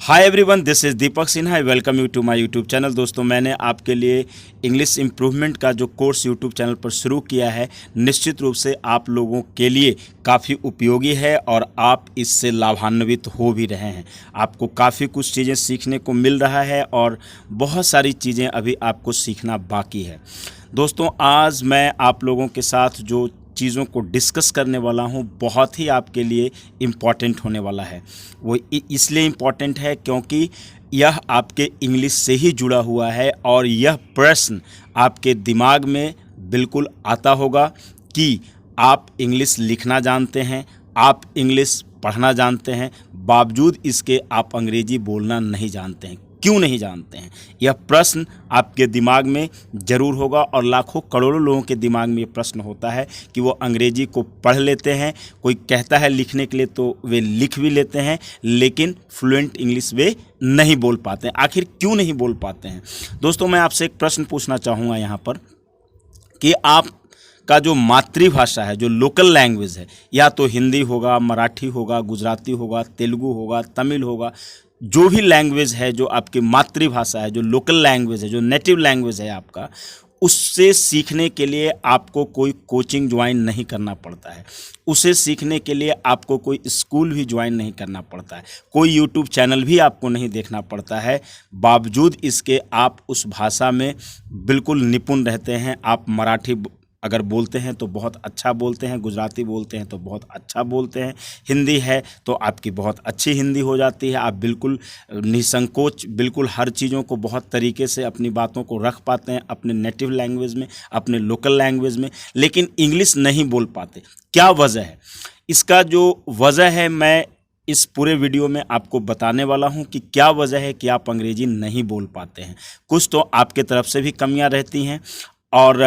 Hi everyone, this is Deepak Sinha. I welcome you to my YouTube channel. दोस्तों, मैंने आपके लिए इंग्लिश इम्प्रूवमेंट का जो कोर्स यूट्यूब चैनल पर शुरू किया है, निश्चित रूप से आप लोगों के लिए काफ़ी उपयोगी है और आप इससे लाभान्वित हो भी रहे हैं। आपको काफ़ी कुछ चीज़ें सीखने को मिल रहा है और बहुत सारी चीज़ें अभी आपको सीखना बाकी है। दोस्तों, आज मैं आप लोगों के साथ जो चीज़ों को डिस्कस करने वाला हूँ, बहुत ही आपके लिए इम्पॉर्टेंट होने वाला है। वो इसलिए इम्पॉर्टेंट है क्योंकि यह आपके इंग्लिश से ही जुड़ा हुआ है और यह प्रश्न आपके दिमाग में बिल्कुल आता होगा कि आप इंग्लिश लिखना जानते हैं, आप इंग्लिश पढ़ना जानते हैं, बावजूद इसके आप अंग्रेजी बोलना नहीं जानते हैं। क्यों नहीं जानते हैं? यह प्रश्न आपके दिमाग में ज़रूर होगा और लाखों करोड़ों लोगों के दिमाग में ये प्रश्न होता है कि वो अंग्रेजी को पढ़ लेते हैं, कोई कहता है लिखने के लिए तो वे लिख भी लेते हैं, लेकिन फ्लुएंट इंग्लिश वे नहीं बोल पाते हैं। आखिर क्यों नहीं बोल पाते हैं? दोस्तों, मैं आपसे एक प्रश्न पूछना चाहूँगा यहाँ पर कि आप का जो मातृभाषा है, जो लोकल लैंग्वेज है, या तो हिंदी होगा, मराठी होगा, गुजराती होगा, तेलुगु होगा, तमिल होगा, जो भी लैंग्वेज है, जो आपकी मातृभाषा है, जो लोकल लैंग्वेज है, जो नेटिव लैंग्वेज है आपका, उससे सीखने के लिए आपको कोई कोचिंग ज्वाइन नहीं करना पड़ता है। उसे सीखने के लिए आपको कोई स्कूल भी ज्वाइन नहीं करना पड़ता है, कोई यूट्यूब चैनल भी आपको नहीं देखना पड़ता है। बावजूद इसके आप उस भाषा में बिल्कुल निपुण रहते हैं। आप मराठी अगर बोलते हैं तो बहुत अच्छा बोलते हैं, गुजराती बोलते हैं तो बहुत अच्छा बोलते हैं, हिंदी है तो आपकी बहुत अच्छी हिंदी हो जाती है। आप बिल्कुल निसंकोच बिल्कुल हर चीज़ों को बहुत तरीके से अपनी बातों को रख पाते हैं अपने नेटिव लैंग्वेज में, अपने लोकल लैंग्वेज में, लेकिन इंग्लिश नहीं बोल पाते। क्या वजह है? इसका जो वजह है, मैं इस पूरे वीडियो में आपको बताने वाला हूं कि क्या वजह है कि आप अंग्रेजी नहीं बोल पाते हैं। कुछ तो आपके तरफ से भी कमियां रहती हैं और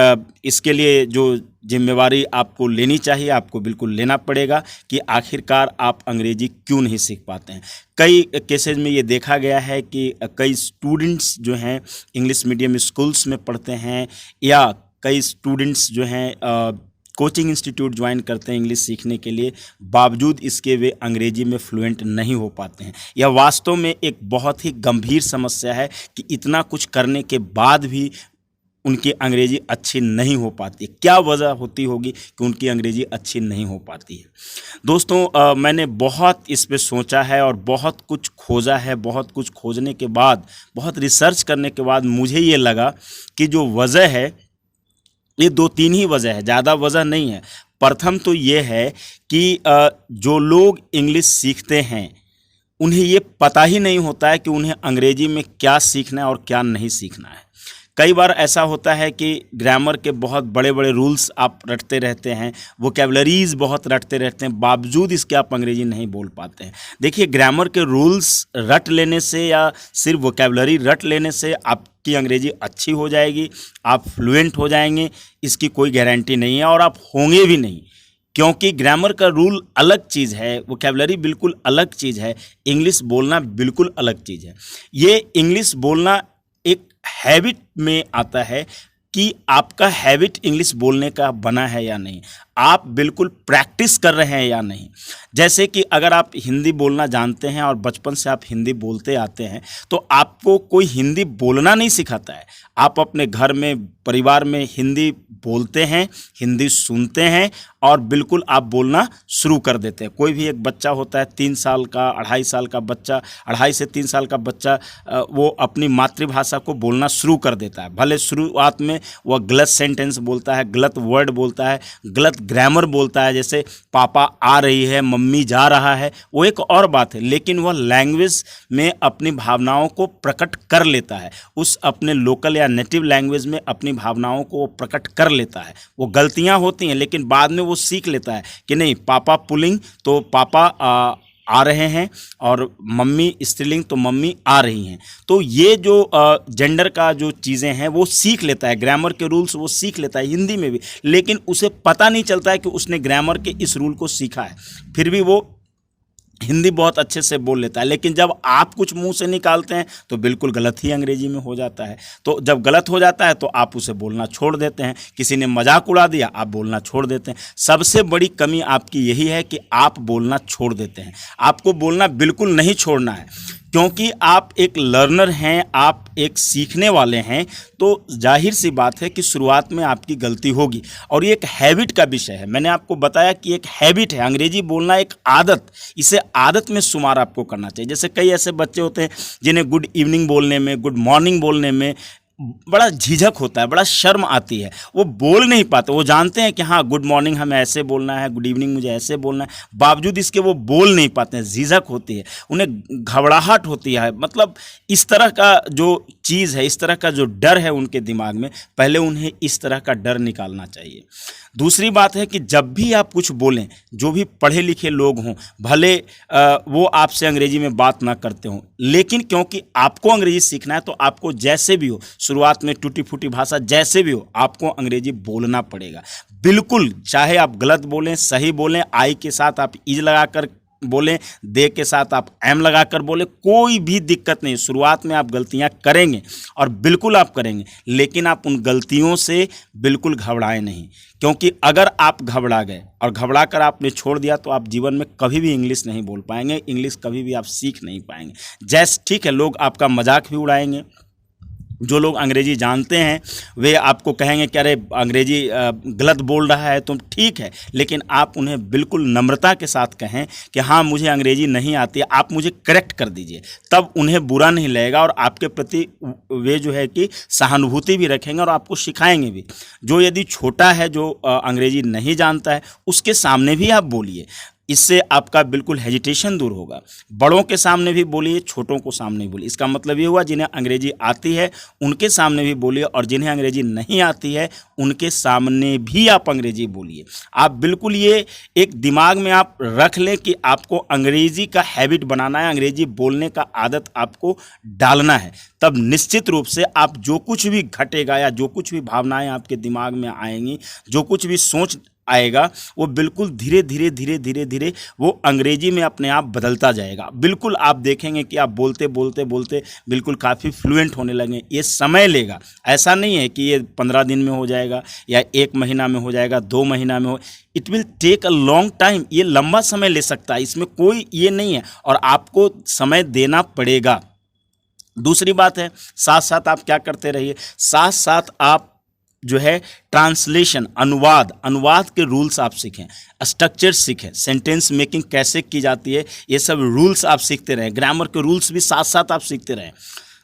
इसके लिए जो जिम्मेवारी आपको लेनी चाहिए, आपको बिल्कुल लेना पड़ेगा कि आखिरकार आप अंग्रेजी क्यों नहीं सीख पाते हैं। कई केसेज में ये देखा गया है कि कई स्टूडेंट्स जो हैं इंग्लिश मीडियम स्कूल्स में पढ़ते हैं, या कई स्टूडेंट्स जो हैं कोचिंग इंस्टीट्यूट ज्वाइन करते हैं इंग्लिश सीखने के लिए, बावजूद इसके वे अंग्रेजी में फ्लुएंट नहीं हो पाते हैं। यह वास्तव में एक बहुत ही गंभीर समस्या है कि इतना कुछ करने के बाद भी उनकी अंग्रेजी अच्छी नहीं हो पाती। क्या वजह होती होगी कि उनकी अंग्रेजी अच्छी नहीं हो पाती है? दोस्तों, मैंने बहुत इस पे सोचा है और बहुत कुछ खोजा है। बहुत कुछ खोजने के बाद, बहुत रिसर्च करने के बाद मुझे ये लगा कि जो वजह है, ये 2-3 ही वजह है, ज़्यादा वजह नहीं है। प्रथम तो ये है कि जो लोग इंग्लिश सीखते हैं उन्हें ये पता ही नहीं होता है कि उन्हें अंग्रेजी में क्या सीखना है और क्या नहीं सीखना है। कई बार ऐसा होता है कि ग्रामर के बहुत बड़े बड़े रूल्स आप रटते रहते हैं, वोकैबुलरीज बहुत रटते रहते हैं, बावजूद इसके आप अंग्रेजी नहीं बोल पाते हैं। देखिए, ग्रामर के रूल्स रट लेने से या सिर्फ वोकैबुलरी रट लेने से आपकी अंग्रेजी अच्छी हो जाएगी, आप फ्लुएंट हो जाएंगे, इसकी कोई गारंटी नहीं है और आप होंगे भी नहीं। क्योंकि ग्रामर का रूल अलग चीज़ है, वोकैबुलरी बिल्कुल अलग चीज़ है, इंग्लिश बोलना बिल्कुल अलग चीज़ है। ये इंग्लिश बोलना एक हैबिट में आता है कि आपका हैबिट इंग्लिश बोलने का बना है या नहीं, आप बिल्कुल प्रैक्टिस कर रहे हैं या नहीं। जैसे कि अगर आप हिंदी बोलना जानते हैं और बचपन से आप हिंदी बोलते आते हैं, तो आपको कोई हिंदी बोलना नहीं सिखाता है। आप अपने घर में, परिवार में हिंदी बोलते हैं, हिंदी सुनते हैं और बिल्कुल आप बोलना शुरू कर देते हैं। कोई भी एक बच्चा होता है 3 साल का, 2.5 साल का बच्चा, 2.5 से 3 साल का बच्चा, वो अपनी मातृभाषा को बोलना शुरू कर देता है। भले शुरुआत में वह गलत सेंटेंस बोलता है, गलत वर्ड बोलता है, गलत ग्रामर बोलता है, जैसे पापा आ रही है, मम्मी जा रहा है, वो एक और बात है, लेकिन वह लैंग्वेज में अपनी भावनाओं को प्रकट कर लेता है। उस अपने लोकल या नेटिव लैंग्वेज में अपनी भावनाओं को प्रकट कर लेता है। वो गलतियां होती हैं, लेकिन बाद में वो सीख लेता है कि नहीं, पापा पुल्लिंग तो पापा आ रहे हैं और मम्मी स्त्रीलिंग तो मम्मी आ रही हैं। तो ये जो जेंडर का जो चीज़ें हैं वो सीख लेता है, ग्रामर के रूल्स वो सीख लेता है हिंदी में भी, लेकिन उसे पता नहीं चलता है कि उसने ग्रामर के इस रूल को सीखा है। फिर भी वो हिंदी बहुत अच्छे से बोल लेता है, लेकिन जब आप कुछ मुंह से निकालते हैं तो बिल्कुल गलत ही अंग्रेजी में हो जाता है। तो जब गलत हो जाता है तो आप उसे बोलना छोड़ देते हैं। किसी ने मजाक उड़ा दिया, आप बोलना छोड़ देते हैं। सबसे बड़ी कमी आपकी यही है कि आप बोलना छोड़ देते हैं। आपको बोलना बिल्कुल नहीं छोड़ना है। क्योंकि आप एक लर्नर हैं, आप एक सीखने वाले हैं, तो जाहिर सी बात है कि शुरुआत में आपकी गलती होगी। और ये एक हैबिट का विषय है। मैंने आपको बताया कि एक हैबिट है, अंग्रेजी बोलना एक आदत, इसे आदत में शुमार आपको करना चाहिए। जैसे कई ऐसे बच्चे होते हैं जिन्हें गुड इवनिंग बोलने में, गुड मॉर्निंग बोलने में बड़ा झिझक होता है, बड़ा शर्म आती है, वो बोल नहीं पाते। वो जानते हैं कि हाँ गुड मॉर्निंग हमें ऐसे बोलना है, गुड इवनिंग मुझे ऐसे बोलना है, बावजूद इसके वो बोल नहीं पाते हैं, झिझक होती है, उन्हें घबराहट होती है। मतलब इस तरह का जो चीज़ है, इस तरह का जो डर है उनके दिमाग में, पहले उन्हें इस तरह का डर निकालना चाहिए। दूसरी बात है कि जब भी आप कुछ बोलें, जो भी पढ़े लिखे लोग हों, भले वो आपसे अंग्रेजी में बात ना करते हों, लेकिन क्योंकि आपको अंग्रेजी सीखना है तो आपको जैसे भी हो, शुरुआत में टूटी फूटी भाषा जैसे भी हो, आपको अंग्रेजी बोलना पड़ेगा। बिल्कुल, चाहे आप गलत बोलें, सही बोलें, आई के साथ आप इज लगाकर बोलें, दे के साथ आप एम लगाकर बोलें, कोई भी दिक्कत नहीं। शुरुआत में आप गलतियां करेंगे और बिल्कुल आप करेंगे, लेकिन आप उन गलतियों से बिल्कुल घबराएं नहीं, क्योंकि अगर आप घबरा गए और घबरा कर आपने छोड़ दिया तो आप जीवन में कभी भी इंग्लिश नहीं बोल पाएंगे, इंग्लिश कभी भी आप सीख नहीं पाएंगे। जैसे ठीक है, लोग आपका मजाक भी उड़ाएंगे, जो लोग अंग्रेजी जानते हैं वे आपको कहेंगे कि अरे अंग्रेजी गलत बोल रहा है तुम, ठीक है, लेकिन आप उन्हें बिल्कुल नम्रता के साथ कहें कि हाँ मुझे अंग्रेजी नहीं आती है, आप मुझे करेक्ट कर दीजिए, तब उन्हें बुरा नहीं लगेगा और आपके प्रति वे जो है कि सहानुभूति भी रखेंगे और आपको सिखाएंगे भी। जो यदि छोटा है, जो अंग्रेजी नहीं जानता है, उसके सामने भी आप बोलिए, इससे आपका बिल्कुल हेजिटेशन दूर होगा। बड़ों के सामने भी बोलिए, छोटों को सामने भी बोलिए। इसका मतलब ये हुआ जिन्हें अंग्रेजी आती है उनके सामने भी बोलिए, और जिन्हें अंग्रेजी नहीं आती है उनके सामने भी आप अंग्रेजी बोलिए। आप बिल्कुल ये एक दिमाग में आप रख लें कि आपको अंग्रेजी का हैबिट बनाना है, अंग्रेजी बोलने का आदत आपको डालना है। तब निश्चित रूप से आप जो कुछ भी घटेगा या जो कुछ भी भावनाएं आपके दिमाग में आएंगी, जो कुछ भी सोच आएगा, वो बिल्कुल धीरे धीरे धीरे धीरे धीरे वो अंग्रेजी में अपने आप बदलता जाएगा। बिल्कुल आप देखेंगे कि आप बोलते बोलते बोलते बिल्कुल काफ़ी फ्लुएंट होने लगे। ये समय लेगा, ऐसा नहीं है कि ये 15 दिन में हो जाएगा या 1 महीना में हो जाएगा, 2 महीना में हो, it will take a long time. ये लंबा समय ले सकता है, इसमें कोई ये नहीं है, और आपको समय देना पड़ेगा। दूसरी बात है, साथ साथ आप क्या करते रहिए, साथ साथ आप जो है ट्रांसलेशन, अनुवाद के रूल्स आप सीखें, स्ट्रक्चर सीखें, सेंटेंस मेकिंग कैसे की जाती है, ये सब रूल्स आप सीखते रहें, ग्रामर के रूल्स भी साथ साथ आप सीखते रहें।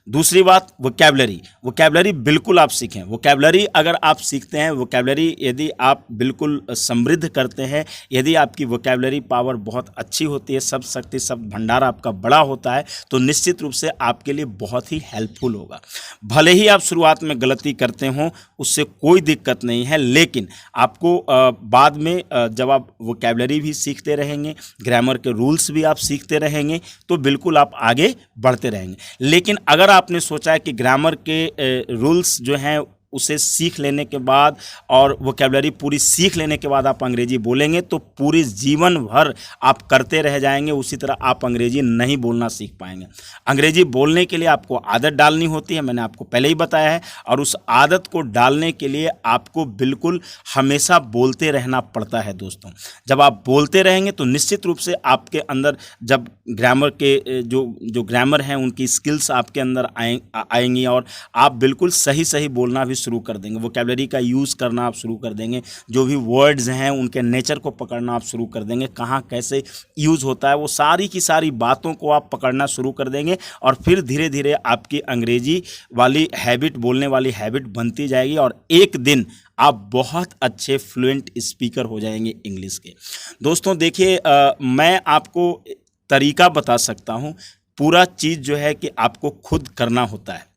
दूसरी बात, वोकैबुलरी बिल्कुल आप सीखें। वोकैबुलरी अगर आप सीखते हैं, वोकैबुलरी यदि आप बिल्कुल समृद्ध करते हैं, यदि आपकी वोकैबुलरी पावर बहुत अच्छी होती है, सब शक्ति सब भंडार आपका बड़ा होता है, तो निश्चित रूप से आपके लिए बहुत ही हेल्पफुल होगा। भले ही आप शुरुआत में गलती करते हों, उससे कोई दिक्कत नहीं है, लेकिन आपको बाद में जब आप वोकैबुलरी भी सीखते रहेंगे, ग्रामर के रूल्स भी आप सीखते रहेंगे, तो बिल्कुल आप आगे बढ़ते रहेंगे। लेकिन अगर आपने सोचा है कि ग्रामर के रूल्स जो हैं उसे सीख लेने के बाद और वोकैबुलरी पूरी सीख लेने के बाद आप अंग्रेजी बोलेंगे, तो पूरे जीवन भर आप करते रह जाएंगे, उसी तरह आप अंग्रेजी नहीं बोलना सीख पाएंगे। अंग्रेजी बोलने के लिए आपको आदत डालनी होती है, मैंने आपको पहले ही बताया है, और उस आदत को डालने के लिए आपको बिल्कुल हमेशा बोलते रहना पड़ता है दोस्तों। जब आप बोलते रहेंगे तो निश्चित रूप से आपके अंदर जब ग्रामर के जो ग्रामर हैं उनकी स्किल्स आपके अंदर आएंगी और आप बिल्कुल सही बोलना भी शुरू कर देंगे, वोकैबुलरी का यूज़ करना आप शुरू कर देंगे, जो भी वर्ड्स हैं उनके नेचर को पकड़ना आप शुरू कर देंगे, कहाँ कैसे यूज़ होता है वो सारी की सारी बातों को आप पकड़ना शुरू कर देंगे, और फिर धीरे धीरे आपकी अंग्रेजी वाली हैबिट, बोलने वाली हैबिट बनती जाएगी, और एक दिन आप बहुत अच्छे फ्लुएंट स्पीकर हो जाएंगे इंग्लिश के। दोस्तों देखिए, मैं आपको तरीका बता सकता हूँ, पूरा चीज़ जो है कि आपको खुद करना होता है।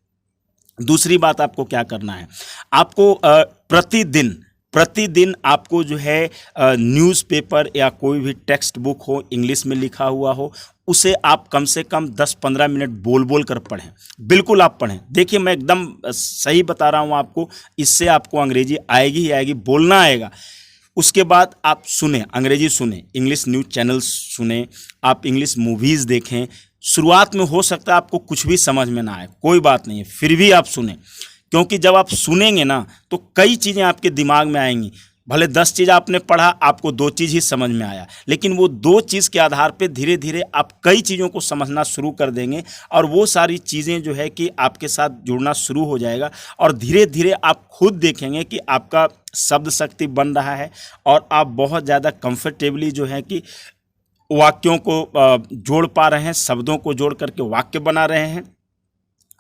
दूसरी बात, आपको क्या करना है, आपको प्रतिदिन आपको जो है न्यूज़पेपर या कोई भी टेक्स्ट बुक हो, इंग्लिश में लिखा हुआ हो, उसे आप कम से कम 10-15 मिनट बोल कर पढ़ें। बिल्कुल आप पढ़ें। देखिए मैं एकदम सही बता रहा हूँ आपको, इससे आपको अंग्रेजी आएगी ही आएगी, बोलना आएगा। उसके बाद आप सुने, अंग्रेजी सुने, इंग्लिश न्यूज़ चैनल्स सुने, आप इंग्लिश मूवीज़ देखें। शुरुआत में हो सकता है आपको कुछ भी समझ में ना आए, कोई बात नहीं है, फिर भी आप सुने, क्योंकि जब आप सुनेंगे ना तो कई चीज़ें आपके दिमाग में आएंगी, भले 10 चीज़ आपने पढ़ा, आपको 2 चीज़ ही समझ में आया, लेकिन वो 2 चीज़ के आधार पे धीरे धीरे आप कई चीज़ों को समझना शुरू कर देंगे और वो सारी चीज़ें जो है कि आपके साथ जुड़ना शुरू हो जाएगा और धीरे धीरे आप खुद देखेंगे कि आपका शब्द शक्ति बन रहा है और आप बहुत ज़्यादा कंफर्टेबली जो है कि वाक्यों को जोड़ पा रहे हैं, शब्दों को जोड़ करके वाक्य बना रहे हैं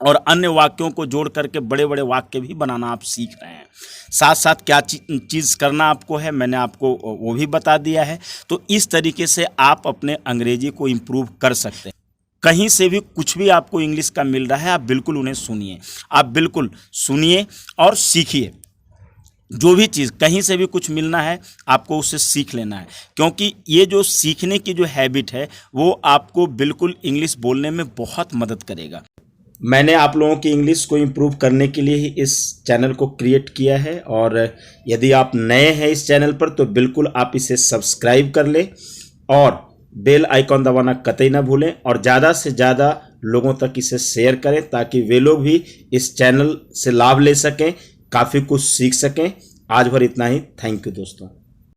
और अन्य वाक्यों को जोड़ करके बड़े बड़े वाक्य भी बनाना आप सीख रहे हैं। साथ साथ क्या चीज़ करना आपको है, मैंने आपको वो भी बता दिया है। तो इस तरीके से आप अपने अंग्रेजी को इम्प्रूव कर सकते हैं। कहीं से भी कुछ भी आपको इंग्लिश का मिल रहा है, आप बिल्कुल उन्हें सुनिए, आप बिल्कुल सुनिए और सीखिए। जो भी चीज़ कहीं से भी कुछ मिलना है, आपको उससे सीख लेना है, क्योंकि ये जो सीखने की जो हैबिट है वो आपको बिल्कुल इंग्लिश बोलने में बहुत मदद करेगा। मैंने आप लोगों की इंग्लिश को इम्प्रूव करने के लिए ही इस चैनल को क्रिएट किया है और यदि आप नए हैं इस चैनल पर तो बिल्कुल आप इसे सब्सक्राइब कर लें और बेल आइकॉन दबाना कतई ना भूलें और ज़्यादा से ज़्यादा लोगों तक इसे शेयर करें ताकि वे लोग भी इस चैनल से लाभ ले सकें, काफ़ी कुछ सीख सकें। आज भर इतना ही। थैंक यू दोस्तों।